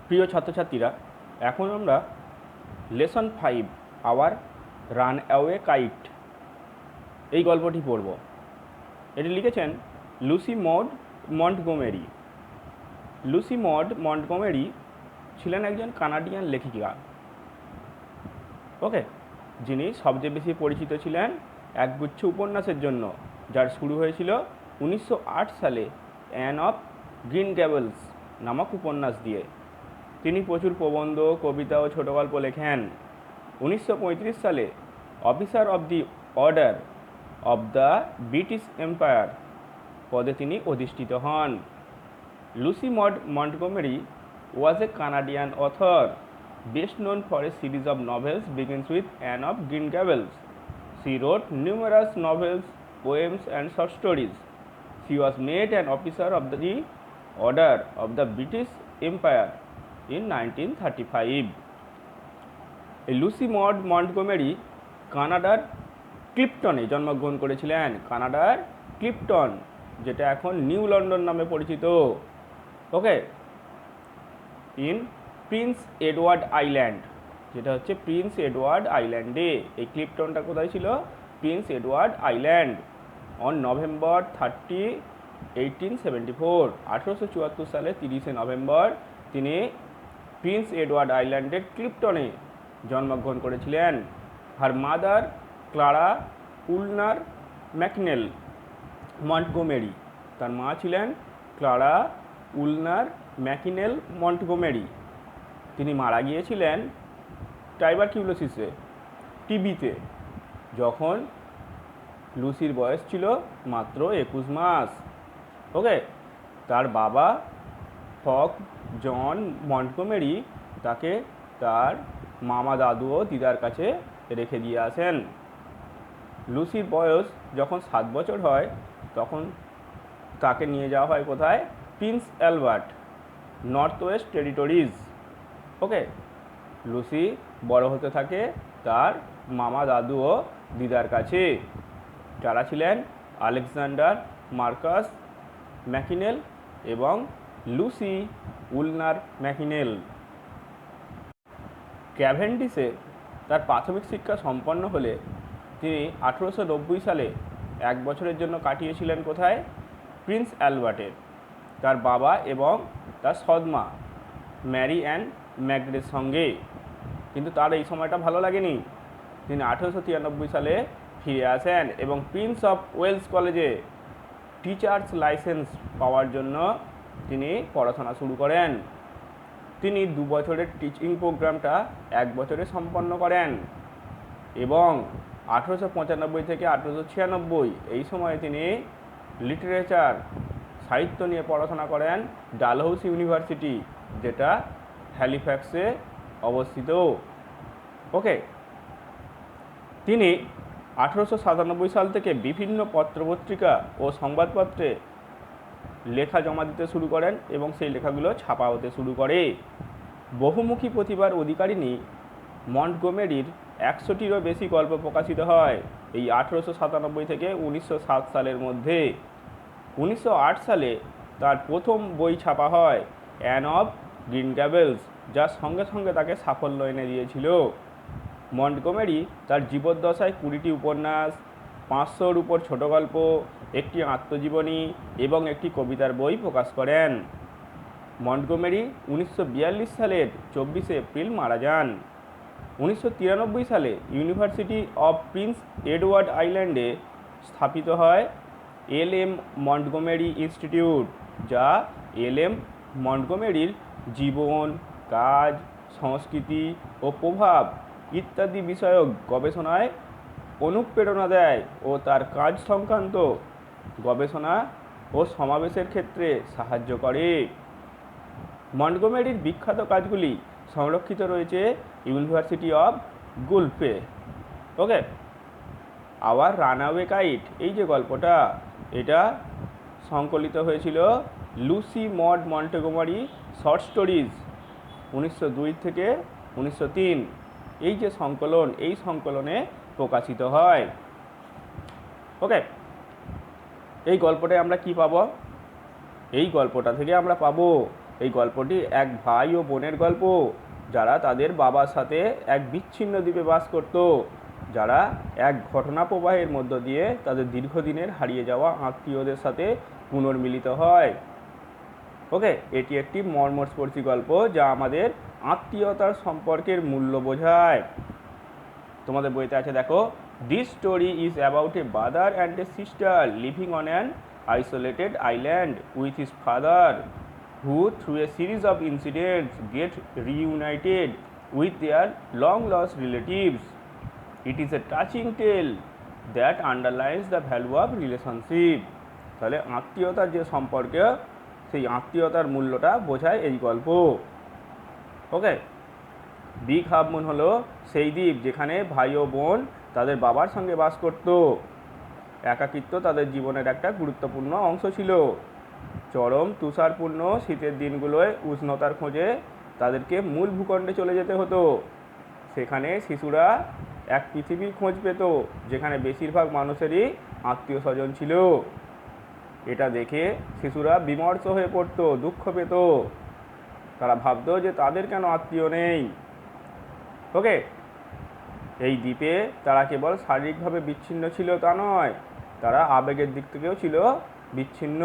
প্রিয় ছাত্রছাত্রীরা, এখন আমরা lesson 5 our run away kite এই গল্পটি পড়ব। এটি লিখেছেন Lucy Maud Montgomery. Lucy Maud Montgomery ছিলেন একজন কানাডিয়ান লেখিকা, ওকে, যিনি সবচেয়ে বেশি পরিচিত ছিলেন একগুচ্ছ উপন্যাসের জন্য, যার শুরু হয়েছিল 1908 সালে অ্যান অফ গ্রিন গ্যাবলস নামক উপন্যাস দিয়ে। তিনি প্রচুর প্রবন্ধ, কবিতা ও ছোট গল্প লেখেন। 1935 সালে officer of the order of the British empire পদে তিনি অধিষ্ঠিত হন। Lucy Maud Montgomery was a Canadian author, best known for a series of novels begins with Anne of Green Gables. She wrote numerous novels, poems and short stories. She was made an officer of the Order of the British Empire in 1935. Lucy Maud Montgomery কানাডার ক্লিপটনে জন্মগ্রহণ করেছিলেন। কানাডার ক্লিপটন, যেটা এখন new London নামে পরিচিত, ওকে, in Prince Edward island, যেটা হচ্ছে প্রিন্স এডওয়ার্ড আইল্যান্ডে। এই ক্লিপটনটা কোথায় ছিল? Prince Edward island. On November 30, 1874, 1874 সালে 30শে নভেম্বর তিনি প্রিন্স এডওয়ার্ড আইল্যান্ডের ক্লিপটনে জন্মগ্রহণ করেছিলেন। Her mother Clara ulnar McNeil Montgomery, তার মা ছিলেন ক্লারা উলনার ম্যাকিনেল মন্টগোমেরি। তিনি মারা গিয়েছিলেন টাইবারকিউলোসিসে, টিবিতে, যখন লুসির বয়স ছিল মাত্র 21 মাস, ওকে। তার বাবা হক জন মন্টগোমেরি তাকে তার মামা, দাদু ও দিদার কাছে রেখে দিয়ে আসেন। লুসির বয়স যখন 7 বছর হয় তখন তাকে নিয়ে যাওয়া হয় কোথায়? Prince Albert, North West Territories, okay. Lucy বড় হতে থাকে তার মামা, দাদু ও দিদার কাছে, যারা ছিলেন আলেকজান্ডার মার্কাস ম্যাকিনেল এবং লুসি উলনার ম্যাকিনেল। ক্যাভেন্ডিশে তার প্রাথমিক শিক্ষা সম্পন্ন হলে তিনি 1890 সালে 1 বছরের জন্য কাটিয়েছিলেন কোথায়? প্রিন্স অ্যালবার্টে, তার বাবা এবং তার সৎমা ম্যারি অ্যান ম্যাগডের সঙ্গে। কিন্তু তার এই সময়টা ভালো লাগেনি। তিনি 1893 সালে ফিরে আসেন এবং প্রিন্স অফ ওয়েলস কলেজে টিচার্স লাইসেন্স পাওয়ার জন্য তিনি পড়াশোনা শুরু করেন। তিনি 2 বছরের টিচিং প্রোগ্রামটা 1 বছরে সম্পন্ন করেন এবং 1895 থেকে 1896 এই সময়ে তিনি লিটারেচার, সাহিত্য নিয়ে পড়াশোনা করেন ডালহৌসি ইউনিভার্সিটি, যেটা হ্যালিফ্যাক্সে অবস্থিত, ওকে। তিনি 1897 সাল থেকে বিভিন্ন পত্রপত্রিকা ও সংবাদপত্রে লেখা জমা দিতে শুরু করেন এবং সেই লেখাগুলো ছাপা হতে শুরু করে। বহুমুখী প্রতিভার অধিকারিণী মন্টগোমেরির 100টিরও বেশি গল্প প্রকাশিত হয় এই 1897 থেকে 1907 সালের মধ্যে। 1908 সালে তার প্রথম বই ছাপা হয় অ্যান অফ গ্রিন গ্যাবলস, যার সঙ্গে সঙ্গে তাকে সাফল্য এনে দিয়েছিল। মন্টগোমেরি তার জীবদ্দশায় 20টি উপন্যাস, 500-র উপর ছোট গল্প, একটি আত্মজীবনী এবং একটি কবিতার বই প্রকাশ করেন। মন্টগোমেরি 1942 সালের 24শে এপ্রিল মারা যান। 1993 সালে ইউনিভার্সিটি অফ প্রিন্স এডওয়ার্ড আইল্যান্ডে স্থাপিত হয় এল.এম. মন্টগোমেরি ইনস্টিটিউট, যা এল.এম. মন্টগোমেরির জীবন, কাজ, সংস্কৃতি ও প্রভাব ইত্যাদি বিষয়ক গবেষণায় অনুপ্রেরণা দেয় ও তার কাজ সংক্রান্ত গবেষণা ও সমাবেশের ক্ষেত্রে সাহায্য করে। মন্টগোমেরির বিখ্যাত কাজগুলি সংরক্ষিত রয়েছে University of Guelph, okay. Our runaway kite, এই যে গল্পটা, এটা সংকলিত হয়েছিল Lucy Maud Montgomery short stories 1902 থেকে 1903। এই যে সংকলন, এই সংকলনে প্রকাশিত হয়, ওকে। এই গল্পটায় আমরা কি পাবো? এই গল্পটা থেকে আমরা পাবো এই গল্পটি এক ভাই ও বোনের গল্প, যারা তাদের বাবার সাথে এক বিচ্ছিন্ন দ্বীপে বাস করত, যারা এক ঘটনা প্রবাহের মধ্য দিয়ে তাদের দীর্ঘদিনের হারিয়ে যাওয়া আত্মীয়দের সাথে পুনর্মিলিত হয়। ওকে, এটি একটি মর্মস্পর্শী গল্প যা আমাদের আত্মীয়তার সম্পর্কের মূল্য বোঝায়। তোমাদের বইতে আছে, দেখো, this story is about a brother and a sister living on an isolated island with his father, who through a series of incidents get reunited with their long lost relatives. It is a touching tale that underlines the value of relationship. তাহলে আত্মীয়তার যে সম্পর্ক, সেই আত্মীয়তার মূল্যটা বোঝায় এই গল্প। ওকে, বিগ হাফ মুন হলো সেই দ্বীপ যেখানে ভাই ও বোন তাদের বাবার সঙ্গে বাস করত। একাকিত্ব তাদের জীবনের একটা গুরুত্বপূর্ণ অংশ ছিল। চরম তুষারপূর্ণ শীতের দিনগুলোয় উষ্ণতার খোঁজে তাদেরকে মূল ভূখণ্ডে চলে যেতে হতো। সেখানে শিশুরা এক পৃথিবীর খোঁজ পেত যেখানে বেশিরভাগ মানুষেরই আত্মীয় স্বজন ছিল। এটা দেখে শিশুরা বিমর্ষ হয়ে পড়তো, দুঃখ পেত। তারা ভাবতো যে তাদের কেন আত্মীয় নেই। ওকে, এই দ্বীপে তারা কেবল শারীরিকভাবে বিচ্ছিন্ন ছিল তা নয়, তারা আবেগের দিক থেকেও ছিল বিচ্ছিন্ন।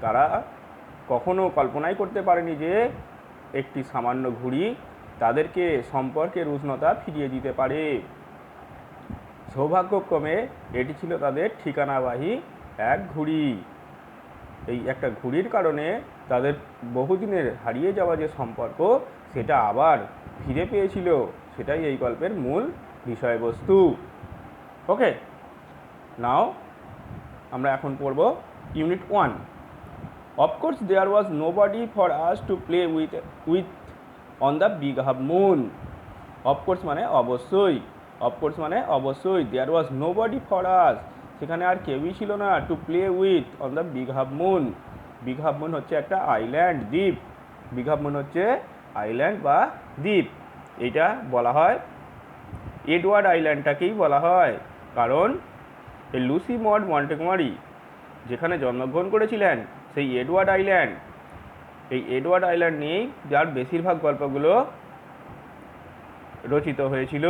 তারা কখনো কল্পনাই করতে পারেনি যে একটি সামান্য ঘুড়ি তাদেরকে সম্পর্কের উষ্ণতা ফিরিয়ে দিতে পারে। সৌভাগ্যক্রমে এটি ছিল তাদের ঠিকানাবাহী এক ঘুড়ি। এই একটা ঘুড়ির কারণে তাদের বহুদিনের হারিয়ে যাওয়া যে সম্পর্ক, সেটা আবার ফিরে পেয়েছিল। সেটাই এই গল্পের মূল বিষয়বস্তু। ওকে, নাও আমরা এখন পড়ব unit 1। Of course, there was nobody for us to play with on the big half moon. Of course মানে অবশ্যই, of course মানে অবশ্যই, there was nobody for us, সেখানে আর কেউই ছিল না, to play with on the big half moon. Big half moon হচ্ছে একটা আইল্যান্ড, দ্বীপ। বিগ হাফ মুন হচ্ছে আইল্যান্ড বা দ্বীপ। এইটা বলা হয় এডওয়ার্ড আইল্যান্ডটাকেই বলা হয়, কারণ এই লুসি মড মন্টেগমারি যেখানে জন্মগ্রহণ করেছিলেন সেই এডওয়ার্ড আইল্যান্ড, এই এডওয়ার্ড আইল্যান্ড নিয়েই যার বেশিরভাগ গল্পগুলো রচিত হয়েছিল।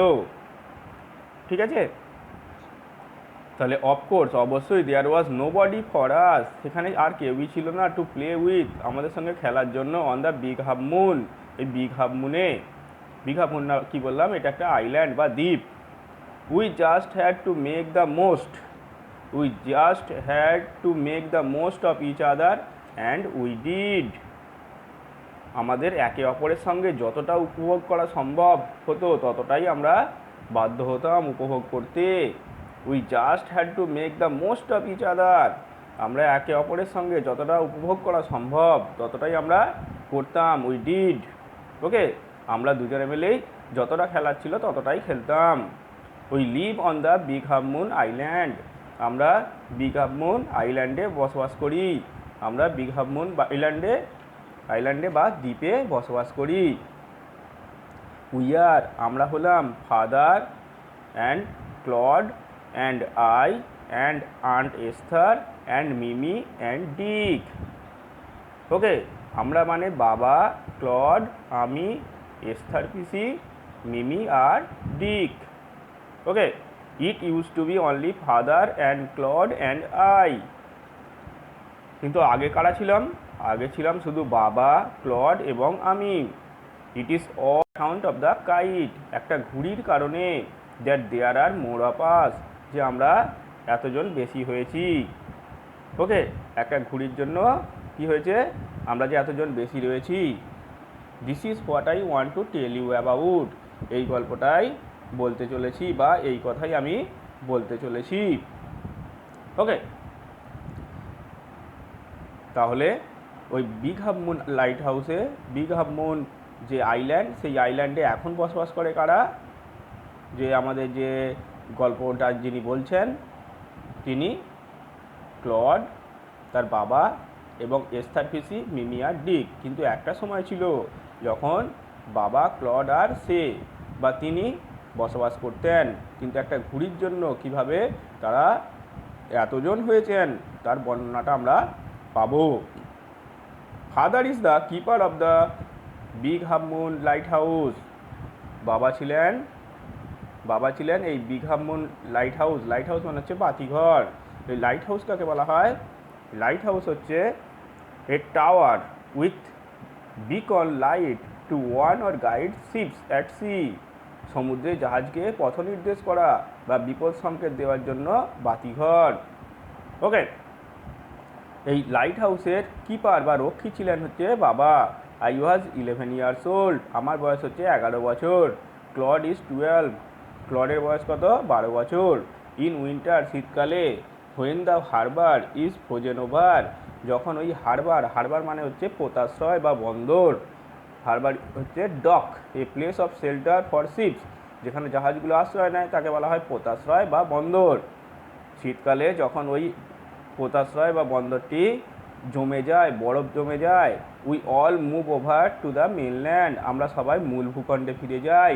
ঠিক আছে, তাহলে অফকোর্স অবশ্যই দেয়ার ওয়াজ নোবডি ফর আস, সেখানে আর কেউই ছিল না টু প্লে উইথ, আমাদের সঙ্গে খেলার জন্য, on the big half moon, এই বিগ হাফ মুনে। বিগ হাফ মুন না কী বললাম, এটা একটা আইল্যান্ড বা দ্বীপ। We just had to make the most, we just had to make the most of each other and we did. আমাদের একে অপরের সঙ্গে যতটা উপভোগ করা সম্ভব হতো ততটাই আমরা বাধ্য হতাম উপভোগ করতে। We just had to make the most of each other, আমরা একে অপরের সঙ্গে যতটা উপভোগ করা সম্ভব ততটাই আমরা করতাম। We did. ওকে, আমরা দুজনে মিলেই যতটা খেলার ছিল ততটাই খেলতাম। We live on the big half moon island, আমরা বিগ হাফ মুন আইল্যান্ডে বসবাস করি। আমরা বিগ হাফ মুন আইল্যান্ডে বা দ্বীপে বসবাস করি। উই আর, আমরা হলাম father and Claude and I and aunt Esther and Mimi and Dick. Okay, আমরা মানে বাবা, ক্লড, আমি, এস্থার পিসি, মিমি আর Dick. Okay, it use to be only father and Claude and I. কিন্তু আগে কারা ছিলাম? আগে ছিলাম শুধু বাবা, ক্লড এবং আমি। It is all account of the kite, একটা ঘুড়ির কারণে, that there R more of us, যে আমরা এতজন বেশি হয়েছি। ওকে, একটা ঘুড়ির জন্য কি হয়েছে, আমরা যে এতজন বেশি রয়েছি। This is what I want to tell you about, এই গল্পটাই বলতে চলেছি বা এই কথাই আমি বলতে চলেছি। ওকে, তাহলে ওই বিগ হাফ মুন লাইট হাউসে, বিগ হাফ মুন যে আইল্যান্ড, সেই আইল্যান্ডে এখন বসবাস করে কারা? যে আমাদের যে গল্পটা যিনি বলছেন তিনি ক্লড, তার বাবা এবং এস্থার পিসি, মিমি আর ডিক। কিন্তু একটা সময় ছিল যখন বাবা, ক্লড আর সে বা তিনি বসবাস করতেন, কিন্তু একটা ঘুড়ির জন্য কিভাবে তারা এতজন হয়েছেন তার বর্ণনাটা আমরা পাবো। Father is the keeper of the big half moon light house. বাবা ছিলেন বাবা ছিলেন এই big half moon light house. Light house মানে হচ্ছে বাতিঘর। এই লাইট হাউস কাকে বলা হয়? লাইট হাউস হচ্ছে a tower with beacon light to warn or guide ships at sea. সমুদ্রে জাহাজকে পথ নির্দেশ করা বা বিপদ সংকেত দেওয়ার জন্য বাতিঘর। ওকে, এই লাইট হাউসের কিপার বা রক্ষী ছিলেন হচ্ছে বাবা। I was 11 years old. আমার বয়স হচ্ছে 11 বছর। Claude is 12। ক্লডের বয়স কত? 12 বছর। ইন উইন্টার, শীতকালে। When the harbour is frozen over. যখন ওই হারবার মানে হচ্ছে পোতাশ্রয় বা বন্দর। হারবার হচ্ছে dock, a place of shelter for ships. যেখানে জাহাজগুলো আশ্রয় নেয় তাকে বলা হয় পোতাশ্রয় বা বন্দর। শীতকালে যখন ওই পোতাশ্রয় বা বন্দরটি জমে যায়, বরফ জমে যায়, we all move over to the mainland. আমরা সবাই মূল ভূখণ্ডে ফিরে যাই।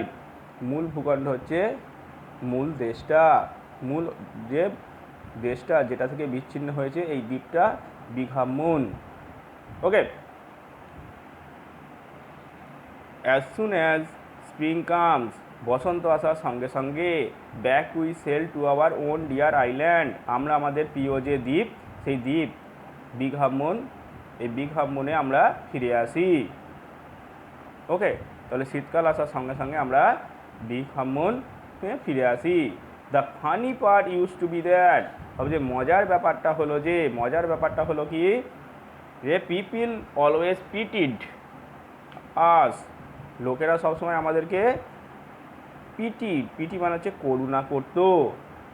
মূল ভূখণ্ড হচ্ছে মূল দেশটা, মূল যে দেশটা যেটা থেকে বিচ্ছিন্ন হয়েছে এই দ্বীপটা big half moon. Okay, as soon as spring comes, বসন্ত আসার সঙ্গে সঙ্গে, back we sail to our own dear island, আমরা আমাদের প্রিয় যে দ্বীপ সেই দ্বীপ বিগ হাফ মুন, এই বিগ হাফ মুনে আমরা ফিরে আসি। ওকে, তাহলে শীতকাল আসার সঙ্গে সঙ্গে আমরা বিগ হাফ মুনে ফিরে আসি। The funny part used to be that, সবচেয়ে মজার ব্যাপারটা হলো কি, যে পিপিল অলওয়েজ পিটিড আস, লোকেরা সবসময় আমাদেরকে পিটি মানে হচ্ছে করুণা করতো।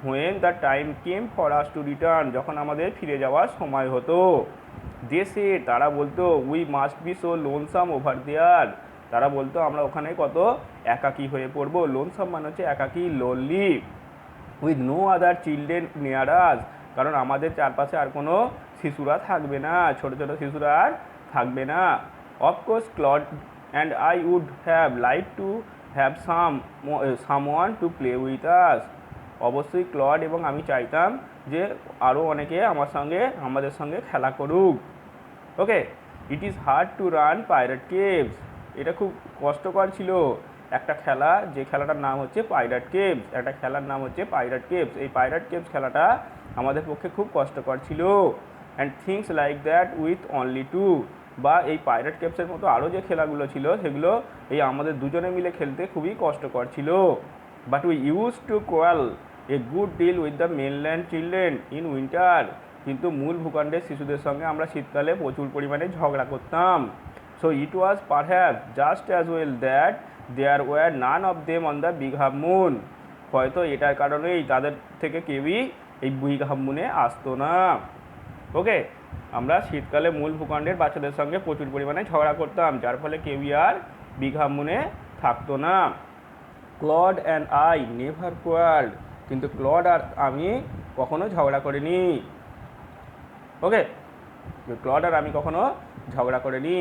When the time came for us to return, যখন আমাদের ফিরে যাওয়ার সময় হতো। দেশে তারা বলতো we must be so lonesome over there, তারা বলতো আমরা ওখানে কত একাকী হয়ে পড়বো। লোনসাম মানে হচ্ছে একাকী, lonely. With no other children near us, কারণ আমাদের চারপাশে আর কোনো শিশুরা থাকবে না, ছোট ছোট শিশুরা আর থাকবে না। Of course Claude and I would have liked to have someone to play with us, অবশ্যই ক্লড এবং আমি চাইতাম যে আরও অনেকে আমাদের সঙ্গে খেলা করুক। Okay, it is hard to run pirate caves, এটা খুব কষ্টকর ছিল একটা খেলা, যে খেলাটার নাম হচ্ছে পাইরেট কেভস। একটা খেলার নাম হচ্ছে পাইরেট কেভস। এই পাইরেট কেভস খেলাটা আমাদের পক্ষে খুব কষ্টকর ছিল। And things like that with only two, বা এই পাইরেট কেভসের মতো আরও যে খেলাগুলো ছিল সেগুলো এই আমাদের দুজনে মিলে খেলতে খুবই কষ্টকর ছিল। But we used to quarrel a good deal with the mainland children in winter, কিন্তু মূল ভূখণ্ডের শিশুদের সঙ্গে আমরা শীতকালে প্রচুর পরিমাণে ঝগড়া করতাম। So it was perhaps just as well that there were none of them on the big half moon, হয়তো এটার কারণেই তাদের থেকে কেউই এই বিগ হাফ মুনে আসতো না। ওকে, আমরা শীতকালে মূল ভূখণ্ডের বাচ্চাদের সঙ্গে প্রচুর পরিমাণে ঝগড়া করতাম, যার ফলে কেউই আর বিগ হাফ মুনে থাকতো না। ক্লড অ্যান্ড আই নেভার কোয়ার্ড, কিন্তু ক্লড আর আমি কখনো ঝগড়া করিনি। ওকে, ক্লড আর আমি কখনো ঝগড়া করিনি।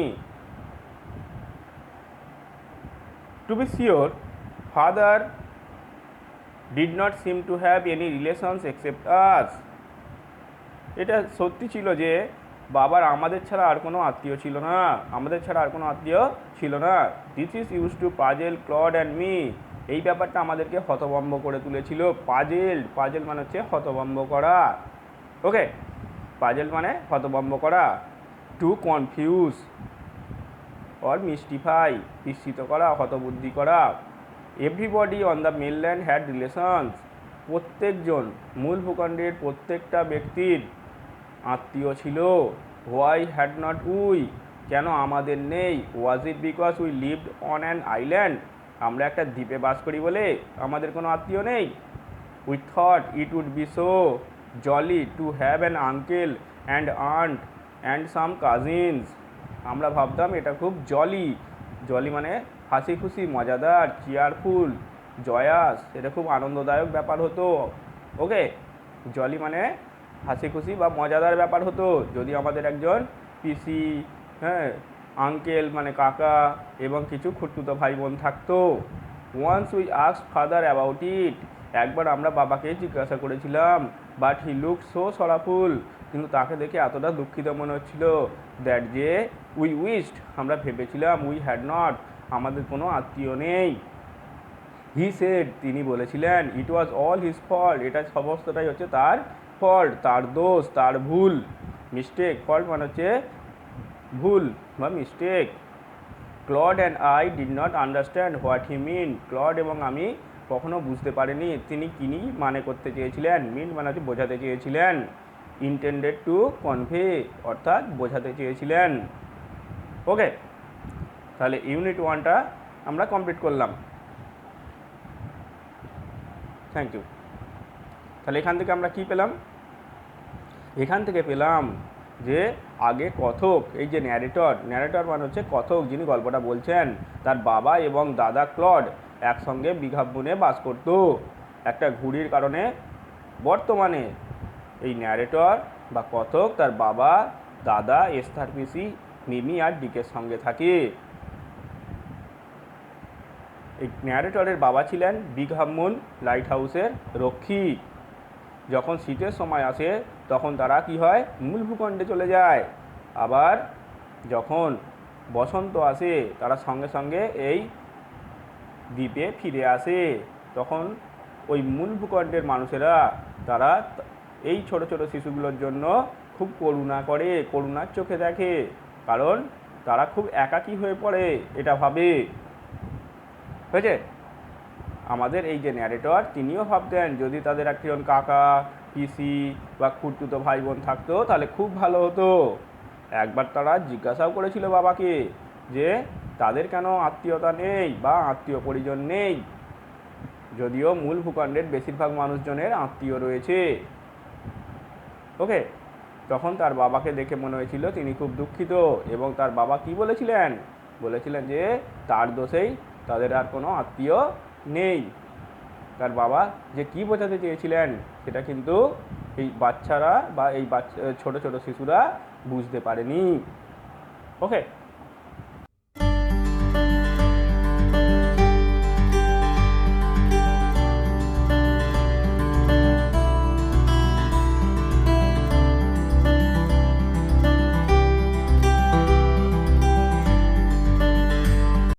To be sure, father did not seem to have any relations except us, এটা সত্যি ছিল যে বাবার আমাদের ছাড়া আর কোনো আত্মীয় ছিল না। This is use to puzzle Claude and me, এই ব্যাপারটা আমাদেরকে হতভম্ব করে তুলেছিল। পাজেল মানে হচ্ছে হতভম্ব করা। ওকে, পাজেল মানে হতভম্ব করা। টু কনফিউজ অর মিস্টিফাই, বিস্মিত করা, হতবুদ্ধি করা। Everybody on the mainland had relations, প্রত্যেকজন মূল ভূখণ্ডের প্রত্যেকটা ব্যক্তির আত্মীয় ছিল। হোয়াই হ্যাড নট উই, কেন আমাদের নেই? Was it because we lived on an island, আমরা একটা দ্বীপে বাস করি বলে আমাদের কোনো আত্মীয় নেই? We thought it would be so jolly to have an uncle and aunt and some cousins, আমরা ভাবতাম এটা খুব জলি মানে হাসি খুশি, মজাদার, চেয়ারফুল, জয়াস, এটা খুব আনন্দদায়ক ব্যাপার হতো। ওকে, জলি মানে হাসি খুশি বা মজাদার ব্যাপার হতো যদি আমাদের একজন পিসি, আঙ্কেল মানে কাকা এবং কিছু খুঁড়তুতো ভাই বোন থাকতো। Once we asked father about it, একবার আমরা বাবাকে জিজ্ঞাসা করেছিলাম। But he looked so sorrowful, কিন্তু তাকে দেখে এতটা দুঃখিত মনে হচ্ছিল দ্যাট যে উই উইশড, আমরা ভেবেছিলাম, উই হ্যাড নট, আমাদের কোনো আত্মীয় নেই। হি সেড, তিনি বলেছিলেন, ইট ওয়াজ অল হিজ ফল্ট, এটা সমস্তটাই হচ্ছে তার ফল্ট, তার দোষ, তার ভুল। মিস্টেক, ফল্ট মানে হচ্ছে ভুল বা mistake. Claude and I did not understand what he mean, Claude এবং আমি কখনো বুঝতে পারিনি তিনি কিনি মানে করতে চেয়েছিলেন। মিন মানে হচ্ছে বোঝাতে চেয়েছিলেন। ইন্টেন্ডেড টু কনভে, অর্থাৎ বোঝাতে চেয়েছিলেন। ওকে, তাহলে ইউনিট 1টা আমরা কমপ্লিট করলাম। Thank you. তাহলে এখান থেকে আমরা কি পেলাম? এখান থেকে পেলাম যে আগে কথক, এই যে ন্যারেটর মানে হচ্ছে কথক, যিনি গল্পটা বলছেন, তার বাবা এবং দাদা ক্লড একসঙ্গে বিঘাবনে বাস করত। একটা ঘুড়ির কারণে বর্তমানে এই ন্যারেটর বা কথক তার বাবা, দাদা, এস্থার পিসি, মিমি আর ডিকের সঙ্গে থাকে। এই ন্যারেটরের বাবা ছিলেন বিগ হামুন লাইট হাউসের রক্ষী। যখন শীতের সময় আসে তখন তারা কি হয়, মূল ভূখণ্ডে চলে যায়। আবার যখন বসন্ত আসে তারা সঙ্গে সঙ্গে এই দ্বীপে ফিরে আসে। তখন ওই মূল ভূখণ্ডের মানুষেরা তারা এই ছোট ছোট শিশুগুলোর জন্য খুব করুণা করে, করুণার চোখে দেখে, কারণ তারা খুব একাকী হয়ে পড়ে, এটা ভাবে। হয়েছে? আমাদের এই যে ন্যারেটর, তিনিও ভাবতেন যদি তাদের একজন কাকা, পিসি বা খুড়তুতো ভাই বোন থাকতো তাহলে খুব ভালো হতো। একবার তারা জিজ্ঞাসাও করেছিল বাবাকে যে তাদের কেন আত্মীয়তা নেই বা আত্মীয় পরিজন নেই, যদিও মূল ভূখণ্ডের বেশিরভাগ মানুষজনের আত্মীয় রয়েছে। ওকে, তখন তার বাবাকে দেখে মনে হয়েছিল তিনি খুব দুঃখিত, এবং তার বাবা কি বলেছিলেন? বলেছিলেন যে তার দোষেই তাদের আর কোনো আত্মীয় নেই। তার বাবা যে কি বোঝাতে চেয়েছিলেন সেটা কিন্তু এই বাচ্চারা বা এই ছোট ছোট শিশুরা বুঝতে পারেনি। ওকে।